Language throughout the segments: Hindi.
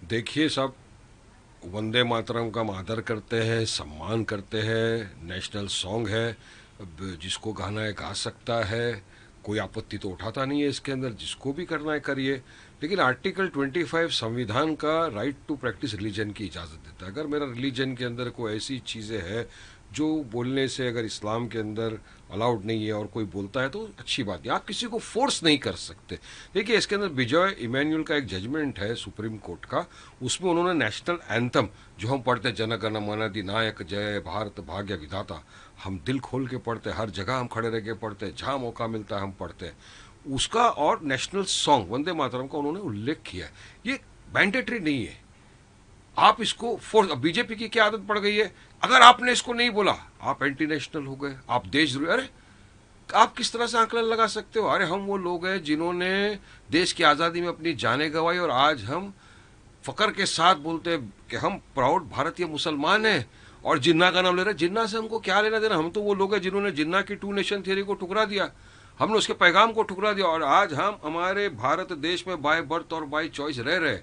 देखिए साहब, वंदे मातरम का हम आदर करते हैं, सम्मान करते हैं, नेशनल सॉन्ग है। अब जिसको गाना है गा सकता है, कोई आपत्ति तो उठाता नहीं है इसके अंदर, जिसको भी करना है करिए। लेकिन आर्टिकल 25 संविधान का राइट टू प्रैक्टिस रिलीजन की इजाज़त देता है। अगर मेरा रिलीजन के अंदर कोई ऐसी चीज़ें हैं जो बोलने से अगर इस्लाम के अंदर अलाउड नहीं है और कोई बोलता है तो अच्छी बात है, आप किसी को फोर्स नहीं कर सकते। देखिए इसके अंदर विजय इमैनुअल का एक जजमेंट है सुप्रीम कोर्ट का, उसमें उन्होंने नेशनल एंथम जो हम पढ़ते हैं, जन गण मन अधिनायक जय भारत भाग्य विधाता, हम दिल खोल के पढ़ते हैं, हर जगह हम खड़े रह के पढ़ते हैं, जहाँ मौका मिलता है हम पढ़ते हैं उसका, और नेशनल सॉन्ग वंदे मातरम का उन्होंने उल्लेख किया है। ये मैंडेटरी नहीं है, आप इसको फोर्स। बीजेपी की क्या आदत पड़ गई है, अगर आपने इसको नहीं बोला आप एंटी नेशनल हो गए, आप देशद्रोही। अरे आप किस तरह से आंकलन लगा सकते हो? अरे हम वो लोग हैं जिन्होंने देश की आज़ादी में अपनी जानें गंवाई, और आज हम फकर के साथ बोलते हैं कि हम प्राउड भारतीय मुसलमान हैं, और जिन्ना का नाम ले रहे हैं। जिन्ना से हमको क्या लेना देना? हम तो वो लोग हैं जिन्होंने जिन्ना की टू नेशन थियरी को ठुकरा दिया, हमने उसके पैगाम को ठुकरा दिया, और आज हम हमारे भारत देश में बाय बर्थ और बाय चॉइस रह रहे।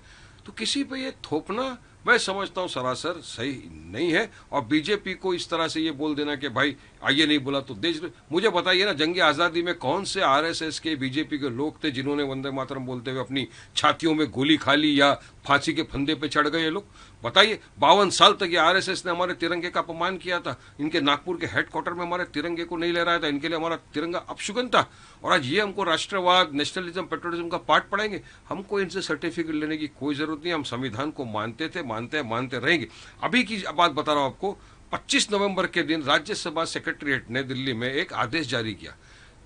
तो किसी पे ये थोपना मैं समझता हूँ सरासर सही नहीं है। और बीजेपी को इस तरह से ये बोल देना कि भाई आइए नहीं बोला तो देश, मुझे बताइए ना, जंग आज़ादी में कौन से आरएसएस के बीजेपी के लोग थे जिन्होंने वंदे मातरम बोलते हुए अपनी छातियों में गोली खा ली या फांसी के फंदे पे चढ़ गए ये लोग? बताइए, 52 साल तक ये आरएसएस ने हमारे तिरंगे का अपमान किया था, इनके नागपुर के हेडक्वार्टर में हमारे तिरंगे को नहीं लहराया था, इनके लिए हमारा तिरंगा अपशुगन था, और आज ये हमको राष्ट्रवाद नेशनलिज्म पेट्रोलिज्म का पाठ पढ़ाएंगे? हमको इनसे सर्टिफिकेट लेने की कोई जरूरत नहीं, हम संविधान को मानते थे, मानते हैं, मानते रहेंगे। अभी की बात बता रहा हूं आपको, 25 नवंबर के दिन राज्यसभा सेक्रेटरीट ने दिल्ली में एक आदेश जारी किया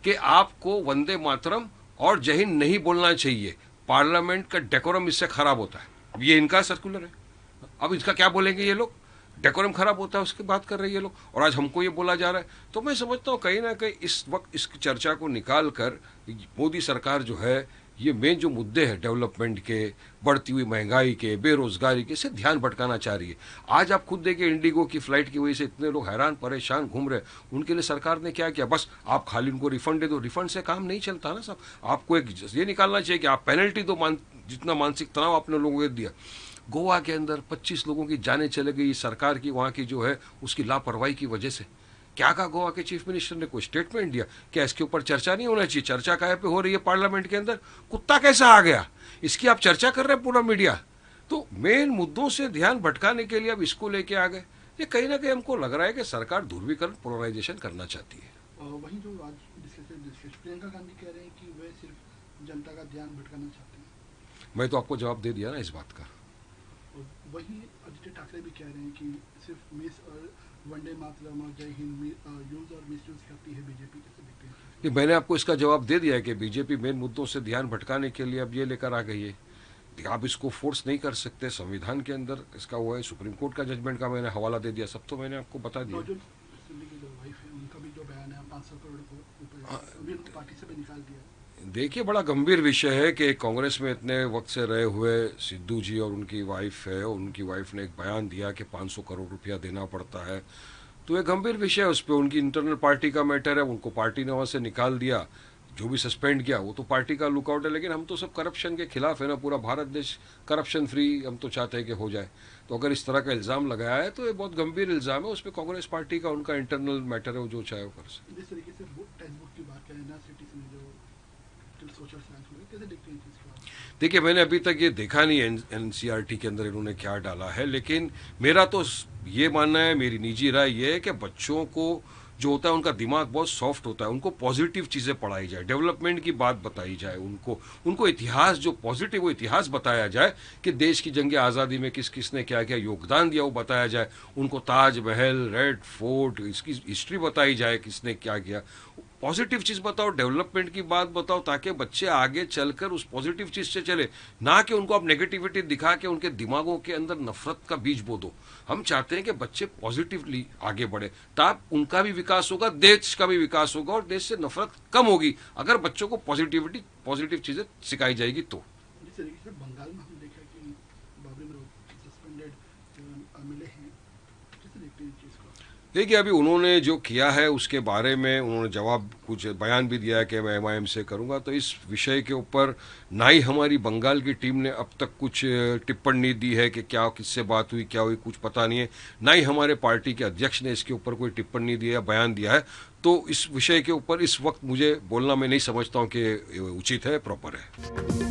कि आपको वंदे मातरम और जय हिंद नहीं बोलना चाहिए, पार्लियामेंट का डेकोरम इससे खराब होता है। अब ये इनका सर्कुलर है, अब इसका क्या बोलेंगे ये लोग? डेकोरम खराब होता है उसकी बात कर रहे हैं ये लोग, और आज हमको ये बोला जा रहा है। तो मैं समझता हूँ कहीं ना कहीं इस वक्त इस चर्चा को निकाल कर मोदी सरकार जो है, ये मेन जो मुद्दे हैं डेवलपमेंट के, बढ़ती हुई महंगाई के, बेरोजगारी के, से ध्यान भटकाना चाह रही है। आज आप खुद देखिए, इंडिगो की फ्लाइट की वजह से इतने लोग हैरान परेशान घूम रहे हैं, उनके लिए सरकार ने क्या किया? बस आप खाली उनको रिफंड दे दो। रिफंड से काम नहीं चलता ना साहब, आपको एक ये निकालना चाहिए कि आप पेनल्टी दो, जितना मानसिक तनाव आपने लोगों को दिया। गोवा के अंदर 25 लोगों की जानें चले गई सरकार की वहाँ की जो है उसकी लापरवाही की वजह से। क्या कहा गोवा के चीफ मिनिस्टर ने? कोई स्टेटमेंट दिया? क्या इसके ऊपर चर्चा नहीं होना चाहिए? चर्चा काहे पे हो रही है पार्लियामेंट के अंदर? कुत्ता कैसा आ गया, इसकी आप चर्चा कर रहे हैं पूरा मीडिया। तो मेन मुद्दों से ध्यान भटकाने के लिए अब इसको लेके आ गए। ये कहीं ना कहीं हमको लग रहा है कि सरकार ध्रुवीकरण, पोलराइजेशन करना चाहती है। वहीं जो आज डिस्कस प्रियंका गांधी कह रहे हैं कि वे सिर्फ जनता का ध्यान भटकाना चाहते हैं। मैं तो आपको जवाब दे दिया ना इस बात का। और वहीं आदित्य ठाकरे भी कह रहे हैं कि सिर्फ मिस और वनडे मातरम और जय हिंद यूज और मिस यूज करती है बीजेपी। कैसे देखते हैं? कि मैंने आपको इसका जवाब दे दिया है कि बीजेपी मेन मुद्दों से ध्यान भटकाने के लिए अब ये लेकर आ गई है। आप इसको फोर्स नहीं कर सकते, संविधान के अंदर इसका हुआ है, सुप्रीम कोर्ट का जजमेंट का मैंने हवाला दे दिया, सब तो मैंने आपको बता दिया। नौजुल सिंह की जो वाइफ है उनका भी जो बयान है 500 करोड़ रुपए, अभी उनको पार्टी से भी निकाल दिया। देखिए, बड़ा गंभीर विषय है कि कांग्रेस में इतने वक्त से रहे हुए सिद्धू जी और उनकी वाइफ है, उनकी वाइफ ने एक बयान दिया कि 500 करोड़ रुपया देना पड़ता है। तो ये गंभीर विषय है, उस पर उनकी इंटरनल पार्टी का मैटर है, उनको पार्टी ने वहाँ से निकाल दिया। जो भी सस्पेंड किया वो तो पार्टी का लुकआउट है, लेकिन हम तो सब करप्शन के खिलाफ है ना, पूरा भारत देश करप्शन फ्री हम तो चाहते हैं कि हो जाए। तो अगर इस तरह का इल्ज़ाम लगाया है तो ये बहुत गंभीर इल्ज़ाम है, उस पर कांग्रेस पार्टी का उनका इंटरनल मैटर है, वो जो चाहे वो कर सकते। जिस तरीके से टेक्स्ट बुक की बात करें ना, सिटीज में जो सोशल साइंस हुए, कैसे देखते हैं इसके बारे में? देखिए, मैंने अभी तक ये देखा नहीं एनसीईआरटी के अंदर इन्होंने क्या डाला है, लेकिन मेरा तो ये मानना है, मेरी निजी राय ये है कि बच्चों को जो होता है उनका दिमाग बहुत सॉफ्ट होता है, उनको पॉजिटिव चीज़ें पढ़ाई जाए, डेवलपमेंट की बात बताई जाए, उनको उनको इतिहास जो पॉजिटिव वो इतिहास बताया जाए कि देश की जंग आज़ादी में किस किस ने क्या क्या योगदान दिया वो बताया जाए, उनको ताजमहल, रेड फोर्ट, इसकी हिस्ट्री बताई जाए, किसने क्या किया। पॉजिटिव चीज़ बताओ, डेवलपमेंट की बात बताओ, ताकि बच्चे आगे चलकर उस पॉजिटिव चीज़ से चले, ना कि उनको आप नेगेटिविटी दिखा के उनके दिमागों के अंदर नफरत का बीज बो दो। हम चाहते हैं कि बच्चे पॉजिटिवली आगे बढ़े, तब उनका भी विकास होगा, देश का भी विकास होगा, और देश से नफरत कम होगी अगर बच्चों को पॉजिटिव चीज़ें सिखाई जाएगी तो। जिस तरीके से बंगाल में हम देखा कि बाबरी मस्जिद सस्पेंडेड मिले हैं, कैसे देखते हैं इस चीज़ को? देखिए, अभी उन्होंने जो किया है उसके बारे में उन्होंने जवाब कुछ बयान भी दिया है कि मैं एमआईएम से करूंगा, तो इस विषय के ऊपर ना ही हमारी बंगाल की टीम ने अब तक कुछ टिप्पणी दी है कि क्या किससे बात हुई क्या हुई, कुछ पता नहीं है। ना ही हमारे पार्टी के अध्यक्ष ने इसके ऊपर कोई टिप्पणी दी है, बयान दिया है। तो इस विषय के ऊपर इस वक्त मुझे बोलना मैं नहीं समझता हूँ कि उचित है, प्रॉपर है।